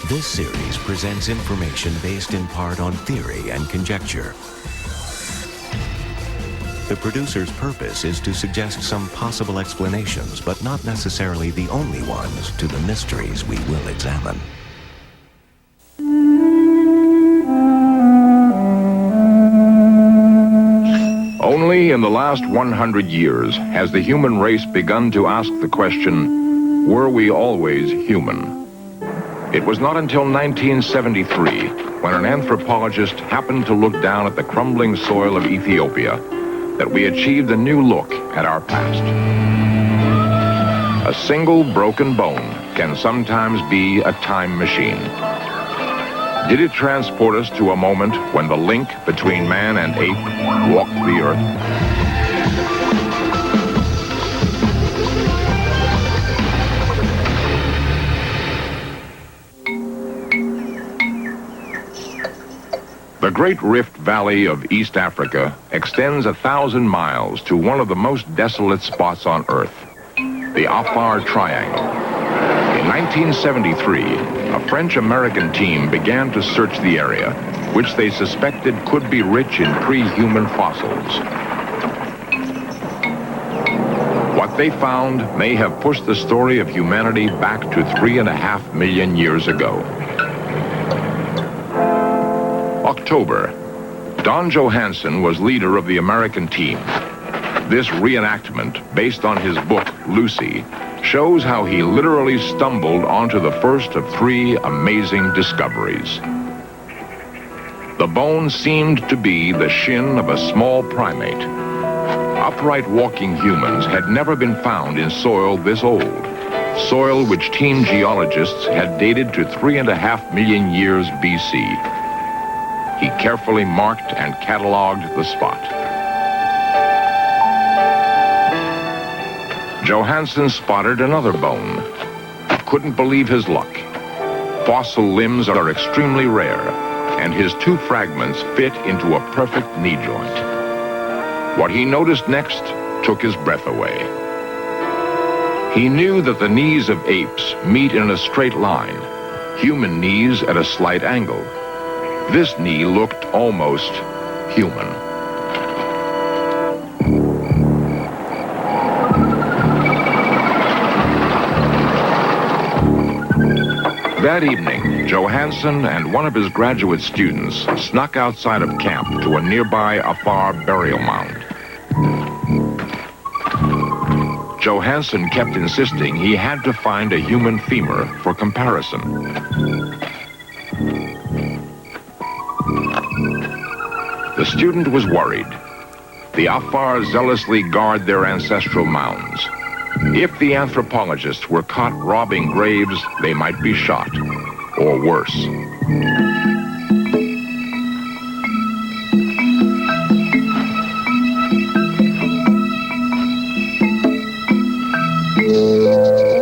This series presents information based in part on theory and conjecture. The producer's purpose is to suggest some possible explanations, but not necessarily the only ones, to the mysteries we will examine. Only in the last 100 years has the human race begun to ask the question, were we always human? It was not until 1973, when an anthropologist happened to look down at the crumbling soil of Ethiopia, that we achieved a new look at our past. A single broken bone can sometimes be a time machine. Did it transport us to a moment when the link between man and ape walked the earth? The Great Rift Valley of East Africa extends 1,000 miles to one of the most desolate spots on Earth, the Afar Triangle. In 1973, a French-American team began to search the area, which they suspected could be rich in pre-human fossils. What they found may have pushed the story of humanity back to 3.5 million years ago. October. Don Johansen was leader of the American team. This reenactment, based on his book, Lucy, shows how he literally stumbled onto the first of 3 amazing discoveries. The bone seemed to be the shin of a small primate. Upright walking humans had never been found in soil this old, soil which team geologists had dated to 3.5 million years BC. He carefully marked and cataloged the spot. Johansen spotted another bone. He couldn't believe his luck. Fossil limbs are extremely rare, and his 2 fragments fit into a perfect knee joint. What he noticed next took his breath away. He knew that the knees of apes meet in a straight line, human knees at a slight angle. This knee looked almost human. That evening, Johansen and one of his graduate students snuck outside of camp to a nearby Afar burial mound. Johansen kept insisting he had to find a human femur for comparison. The student was worried. The Afar zealously guard their ancestral mounds. If the anthropologists were caught robbing graves, they might be shot, or worse.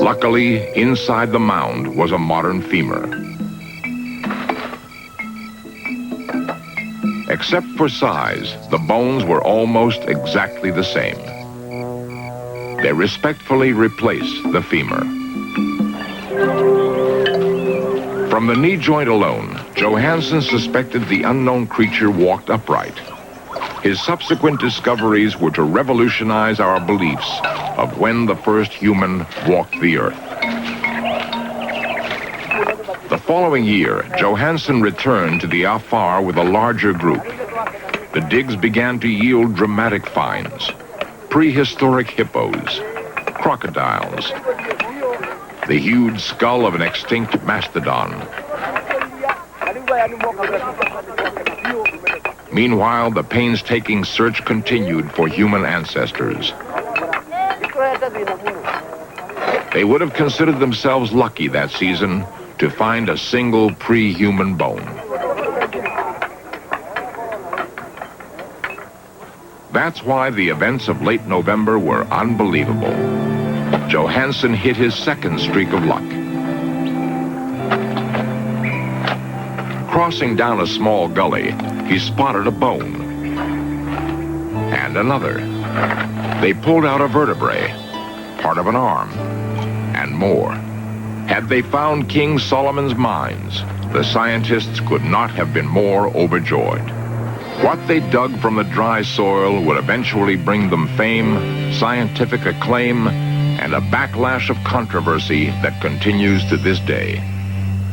Luckily, inside the mound was a modern femur. Except for size, the bones were almost exactly the same. They respectfully replaced the femur. From the knee joint alone, Johansen suspected the unknown creature walked upright. His subsequent discoveries were to revolutionize our beliefs of when the first human walked the earth. The following year, Johansen returned to the Afar with a larger group. The digs began to yield dramatic finds. Prehistoric hippos, crocodiles, the huge skull of an extinct mastodon. Meanwhile, the painstaking search continued for human ancestors. They would have considered themselves lucky that season to find a single pre-human bone. That's why the events of late November were unbelievable. Johansen hit his second streak of luck. Crossing down a small gully, he spotted a bone. And another. They pulled out a vertebrae, part of an arm, and more. Had they found King Solomon's mines, the scientists could not have been more overjoyed. What they dug from the dry soil would eventually bring them fame, scientific acclaim, and a backlash of controversy that continues to this day.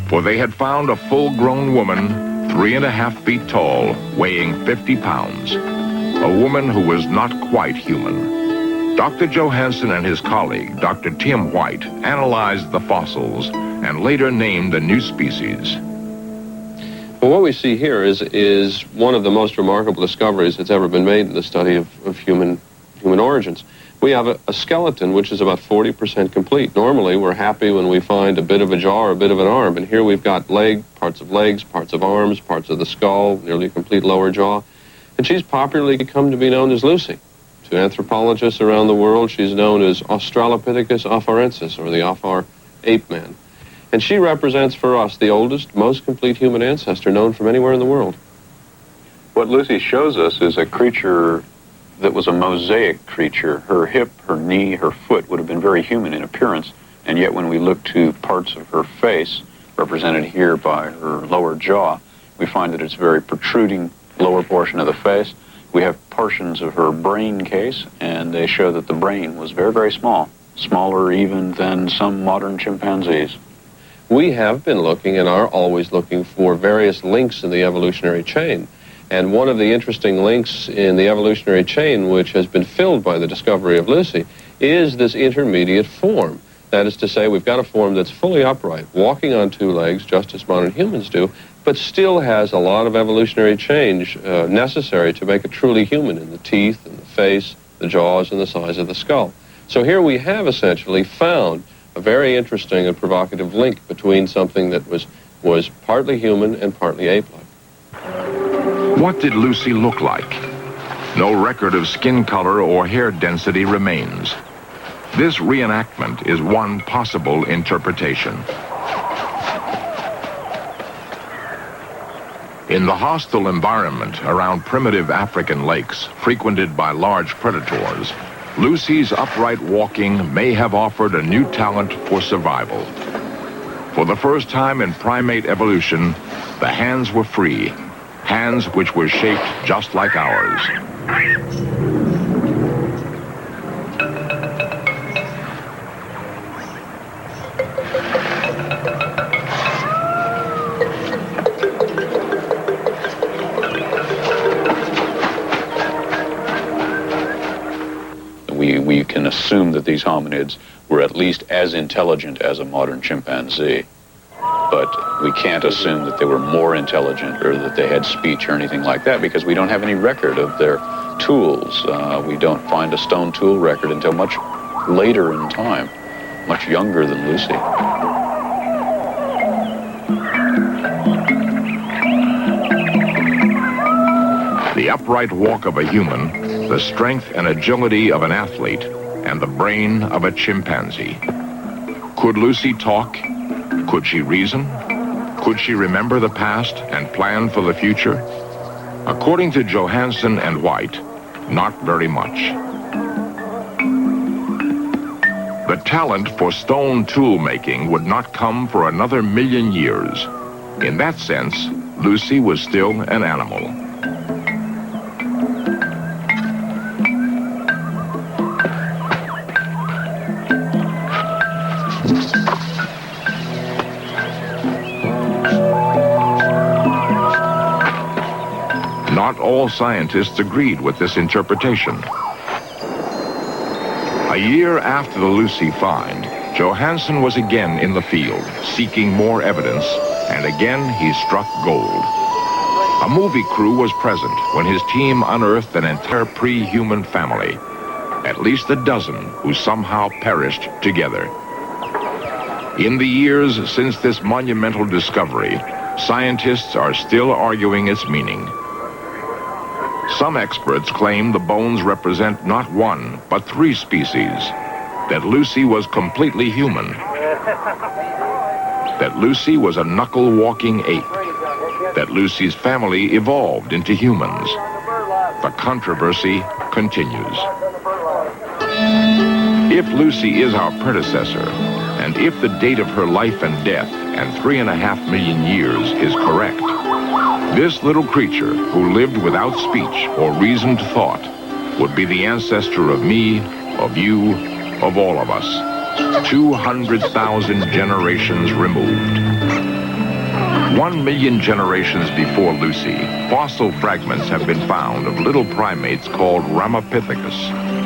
For they had found a full-grown woman, 3.5 feet tall, weighing 50 pounds. A woman who was not quite human. Dr. Johansen and his colleague, Dr. Tim White, analyzed the fossils and later named a new species. Well, what we see here is one of the most remarkable discoveries that's ever been made in the study of human origins. We have a skeleton which is about 40% complete. Normally, we're happy when we find a bit of a jaw or a bit of an arm, and here we've got parts of legs, parts of arms, parts of the skull, nearly a complete lower jaw. And she's popularly come to be known as Lucy. To anthropologists around the world, she's known as Australopithecus afarensis, or the Afar ape man. And she represents for us the oldest, most complete human ancestor known from anywhere in the world. What Lucy shows us is a creature that was a mosaic creature. Her hip, her knee, her foot would have been very human in appearance, and yet when we look to parts of her face, represented here by her lower jaw, we find that it's a very protruding lower portion of the face. We have portions of her brain case, and they show that the brain was very, very small, smaller even than some modern chimpanzees. We have been looking and are always looking for various links in the evolutionary chain. And one of the interesting links in the evolutionary chain, which has been filled by the discovery of Lucy, is this intermediate form. That is to say, we've got a form that's fully upright, walking on two legs, just as modern humans do, but still has a lot of evolutionary change necessary to make it truly human in the teeth and the face, the jaws, and the size of the skull. So here we have essentially found a very interesting and provocative link between something that was partly human and partly ape-like. What did Lucy look like? No record of skin color or hair density remains. This reenactment is one possible interpretation. In the hostile environment around primitive African lakes, frequented by large predators, Lucy's upright walking may have offered a new talent for survival. For the first time in primate evolution, the hands were free, hands which were shaped just like ours. We can assume that these hominids were at least as intelligent as a modern chimpanzee, but we can't assume that they were more intelligent or that they had speech or anything like that because we don't have any record of their tools. We don't find a stone tool record until much later in time, much younger than Lucy. The upright walk of a human, the strength and agility of an athlete, and the brain of a chimpanzee. Could Lucy talk? Could she reason? Could she remember the past and plan for the future? According to Johansen and White, not very much. The talent for stone tool making would not come for another 1,000,000 years. In that sense, Lucy was still an animal. Not all scientists agreed with this interpretation. A year after the Lucy find, Johansen was again in the field, seeking more evidence, and again he struck gold. A movie crew was present when his team unearthed an entire pre-human family, at least a dozen who somehow perished together. In the years since this monumental discovery, scientists are still arguing its meaning. Some experts claim the bones represent not one, but 3 species, that Lucy was completely human, that Lucy was a knuckle-walking ape, that Lucy's family evolved into humans. The controversy continues. If Lucy is our predecessor, and And if the date of her life and death and 3.5 million years is correct, this little creature who lived without speech or reasoned thought would be the ancestor of me, of you, of all of us, 200,000 generations removed. 1 million generations before Lucy, fossil fragments have been found of little primates called Ramapithecus.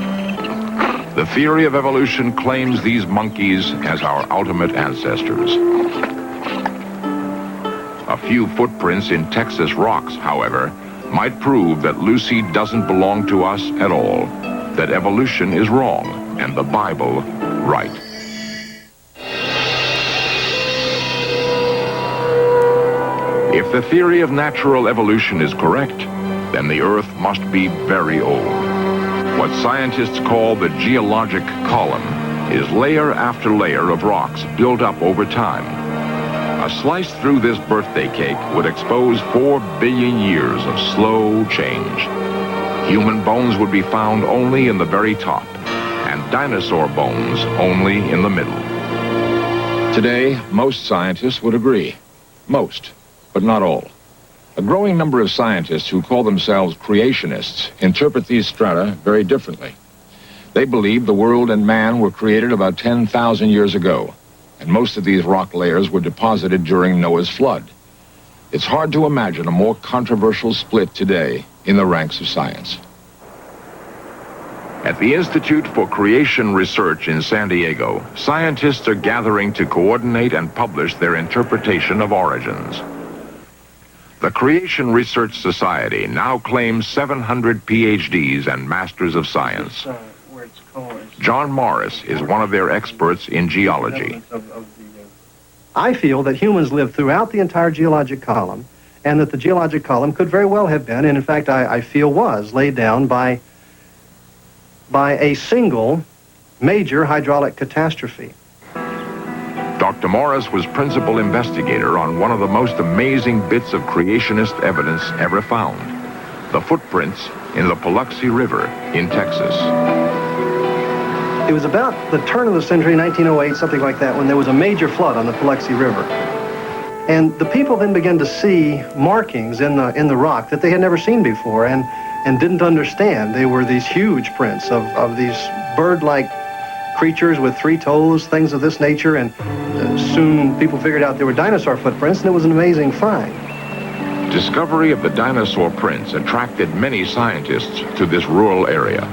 The theory of evolution claims these monkeys as our ultimate ancestors. A few footprints in Texas rocks, however, might prove that Lucy doesn't belong to us at all, that evolution is wrong and the Bible right. If the theory of natural evolution is correct, then the Earth must be very old. What scientists call the geologic column is layer after layer of rocks built up over time. A slice through this birthday cake would expose 4 billion years of slow change. Human bones would be found only in the very top, and dinosaur bones only in the middle. Today, most scientists would agree. Most, but not all. A growing number of scientists who call themselves creationists interpret these strata very differently. They believe the world and man were created about 10,000 years ago, and most of these rock layers were deposited during Noah's flood. It's hard to imagine a more controversial split today in the ranks of science. At the Institute for Creation Research in San Diego, scientists are gathering to coordinate and publish their interpretation of origins. The Creation Research Society now claims 700 PhDs and Masters of Science. John Morris is one of their experts in geology. I feel that humans lived throughout the entire geologic column, and that the geologic column could very well have been, and in fact I feel was, laid down by a single major hydraulic catastrophe. Dr. Morris was principal investigator on one of the most amazing bits of creationist evidence ever found, the footprints in the Paluxy River in Texas. It was about the turn of the century, 1908, something like that, when there was a major flood on the Paluxy River. And the people then began to see markings in the rock that they had never seen before and didn't understand. They were these huge prints of these bird-like creatures with 3 toes, things of this nature, and soon people figured out they were dinosaur footprints, and it was an amazing find. Discovery of the dinosaur prints attracted many scientists to this rural area.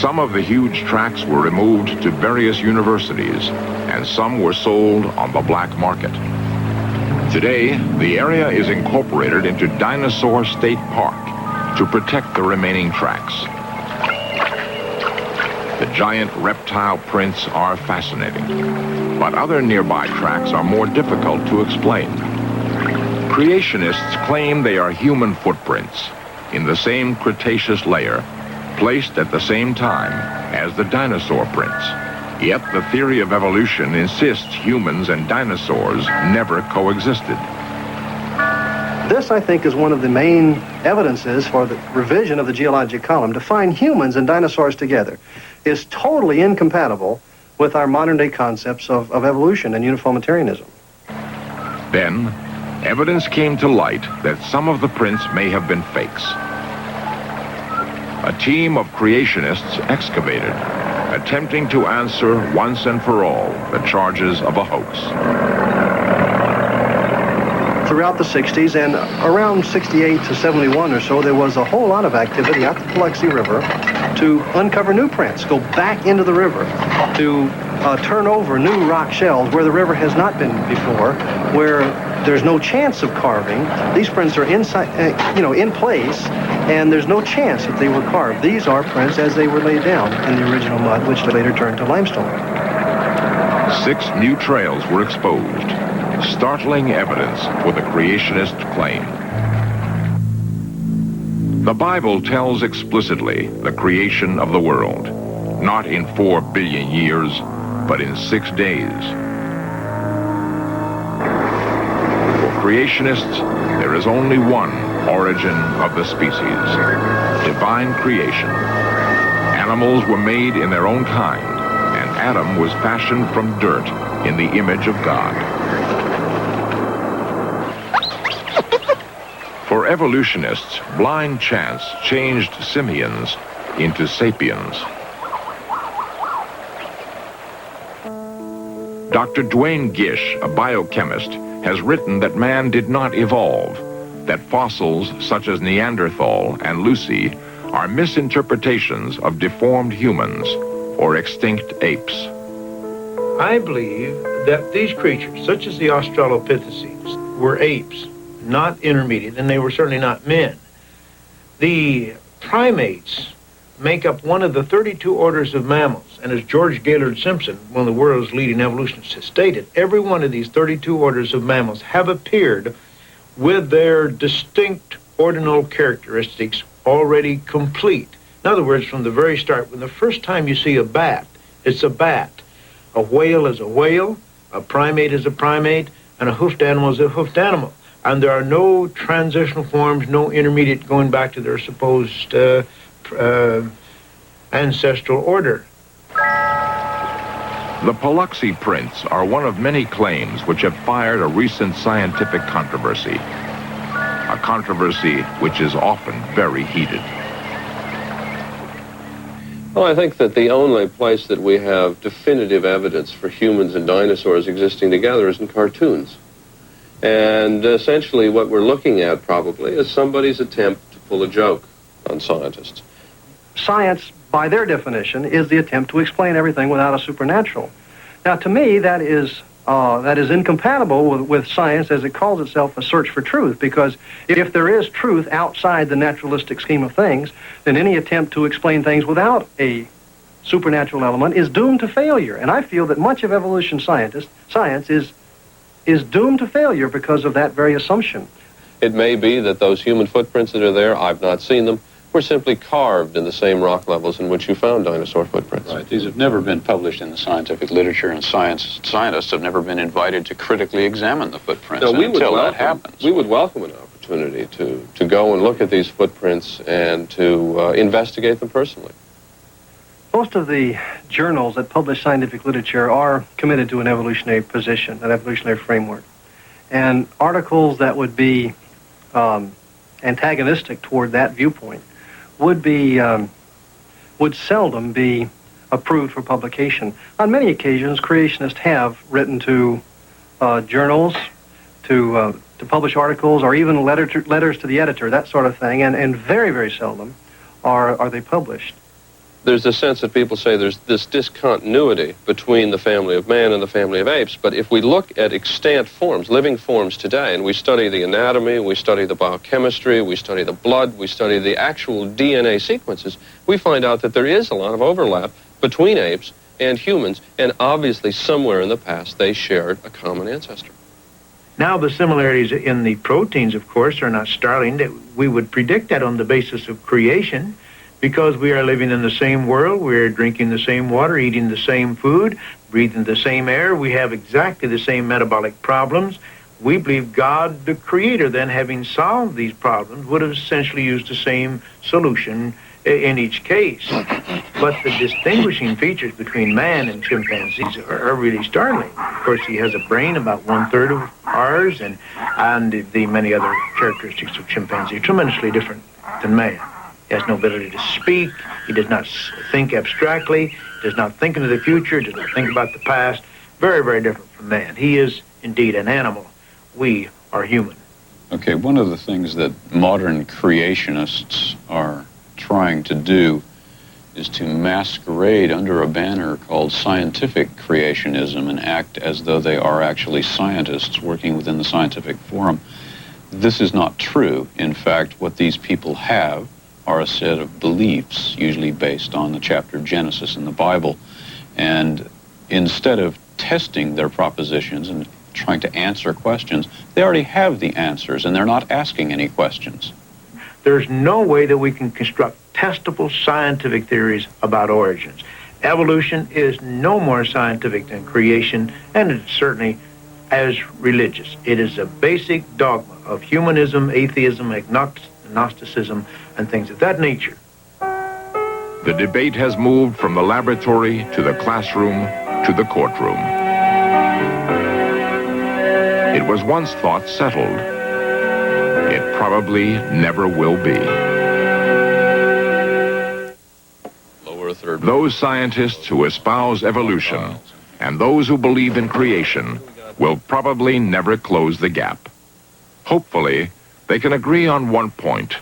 Some of the huge tracks were removed to various universities, and some were sold on the black market. Today, the area is incorporated into Dinosaur State Park to protect the remaining tracks. The giant reptile prints are fascinating, but other nearby tracks are more difficult to explain. Creationists claim they are human footprints in the same Cretaceous layer, placed at the same time as the dinosaur prints. Yet the theory of evolution insists humans and dinosaurs never coexisted. This, I think, is one of the main evidences for the revision of the geologic column. To find humans and dinosaurs together is totally incompatible with our modern-day concepts of evolution and uniformitarianism. Then, evidence came to light that some of the prints may have been fakes. A team of creationists excavated, attempting to answer once and for all the charges of a hoax. Throughout the 60s and around 68 to 71 or so, there was a whole lot of activity at the Paluxy River to uncover new prints, go back into the river, to turn over new rock shells where the river has not been before, where there's no chance of carving. These prints are inside, in place, and there's no chance that they were carved. These are prints as they were laid down in the original mud, which later turned to limestone. 6 new trails were exposed, startling evidence for the creationist claim. The Bible tells explicitly the creation of the world, not in 4 billion years, but in 6 days. For creationists, there is only one origin of the species: divine creation. Animals were made in their own kind, and Adam was fashioned from dirt in the image of God. For evolutionists, blind chance changed simians into sapiens. Dr. Duane Gish, a biochemist, has written that man did not evolve, that fossils such as Neanderthal and Lucy are misinterpretations of deformed humans or extinct apes. I believe that these creatures, such as the Australopithecines, were apes, not intermediate, and they were certainly not men. The primates make up one of the 32 orders of mammals, and as George Gaylord Simpson, one of the world's leading evolutionists, has stated, every one of these 32 orders of mammals have appeared with their distinct ordinal characteristics already complete. In other words, from the very start, when the first time you see a bat, it's a bat. A whale is a whale, a primate is a primate, and a hoofed animal is a hoofed animal. And there are no transitional forms, no intermediate going back to their supposed ancestral order. The Paluxy prints are one of many claims which have fired a recent scientific controversy. A controversy which is often very heated. Well, I think that the only place that we have definitive evidence for humans and dinosaurs existing together is in cartoons. And essentially what we're looking at probably is somebody's attempt to pull a joke on scientists. Science, by their definition, is the attempt to explain everything without a supernatural. Now, to me, that is incompatible with science as it calls itself a search for truth, because if there is truth outside the naturalistic scheme of things, then any attempt to explain things without a supernatural element is doomed to failure. And I feel that much of evolution science is doomed to failure because of that very assumption. It may be that those human footprints that are there, I've not seen them, were simply carved in the same rock levels in which you found dinosaur footprints. Right. These have never been published in the scientific literature, and scientists have never been invited to critically examine the footprints. No, until that happens. We would welcome an opportunity to go and look at these footprints and to investigate them personally. Most of the journals that publish scientific literature are committed to an evolutionary position, an evolutionary framework. And articles that would be antagonistic toward that viewpoint would seldom be approved for publication. On many occasions, creationists have written to journals to publish articles, or even letters to the editor, that sort of thing, and very, very seldom are they published. There's a sense that people say there's this discontinuity between the family of man and the family of apes, but if we look at extant forms, living forms today, and we study the anatomy, we study the biochemistry, we study the blood, we study the actual DNA sequences, we find out that there is a lot of overlap between apes and humans, and obviously somewhere in the past they shared a common ancestor. Now, the similarities in the proteins, of course, are not startling. We would predict that on the basis of creation, because we are living in the same world, we're drinking the same water, eating the same food, breathing the same air, we have exactly the same metabolic problems. We believe God, the Creator, then, having solved these problems, would have essentially used the same solution in each case. But the distinguishing features between man and chimpanzees are really startling. Of course, he has a brain about 1/3 of ours, and the many other characteristics of chimpanzee are tremendously different than man. He has no ability to speak. He does not think abstractly. Does not think into the future. Does not think about the past. Very, very different from man. He is indeed an animal. We are human. Okay, one of the things that modern creationists are trying to do is to masquerade under a banner called scientific creationism and act as though they are actually scientists working within the scientific forum. This is not true. In fact, what these people have are a set of beliefs, usually based on the chapter of Genesis in the Bible. And instead of testing their propositions and trying to answer questions, they already have the answers, and they're not asking any questions. There's no way that we can construct testable scientific theories about origins. Evolution is no more scientific than creation, and it's certainly as religious. It is a basic dogma of humanism, atheism, agnosticism, and things of that nature. The debate has moved from the laboratory to the classroom to the courtroom. It was once thought settled. It probably never will be. Lower third. Those scientists who espouse evolution and those who believe in creation will probably never close the gap. Hopefully, they can agree on one point.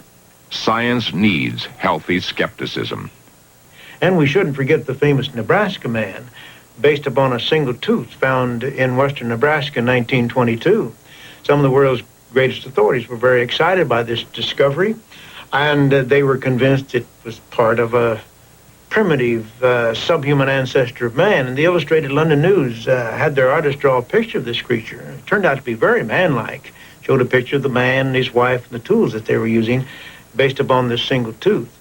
Science needs healthy skepticism. And we shouldn't forget the famous Nebraska man, based upon a single tooth found in western Nebraska in 1922. Some of the world's greatest authorities were very excited by this discovery, and they were convinced it was part of a primitive subhuman ancestor of man. And the Illustrated London News had their artist draw a picture of this creature. It turned out to be very manlike. Showed a picture of the man and his wife and the tools that they were using based upon this single tooth.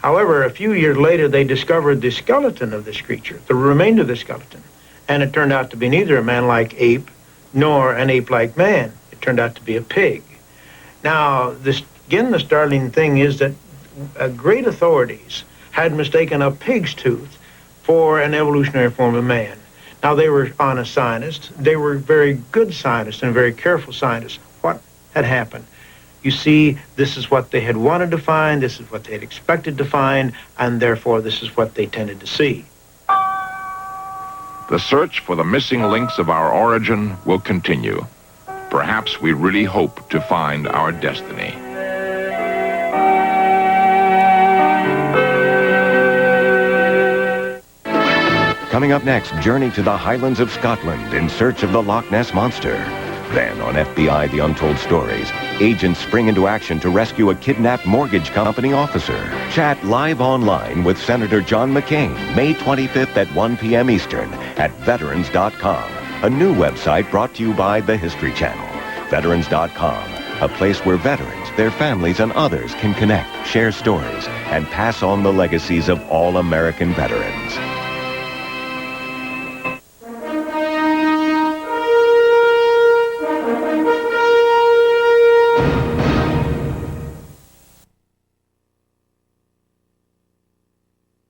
However, a few years later, they discovered the skeleton of this creature, the remainder of the skeleton, and it turned out to be neither a man-like ape nor an ape-like man. It turned out to be a pig. Now, again, the startling thing is that great authorities had mistaken a pig's tooth for an evolutionary form of man. Now, they were honest scientists. They were very good scientists and very careful scientists. What had happened? You see, this is what they had wanted to find, this is what they had expected to find, and therefore this is what they tended to see. The search for the missing links of our origin will continue. Perhaps we really hope to find our destiny. Coming up next, journey to the Highlands of Scotland in search of the Loch Ness Monster. Then on FBI The Untold Stories, agents spring into action to rescue a kidnapped mortgage company officer. Chat live online with Senator John McCain, May 25th at 1 p.m. Eastern at veterans.com, a new website brought to you by the History Channel. Veterans.com, a place where veterans, their families, and others can connect, share stories, and pass on the legacies of all American veterans.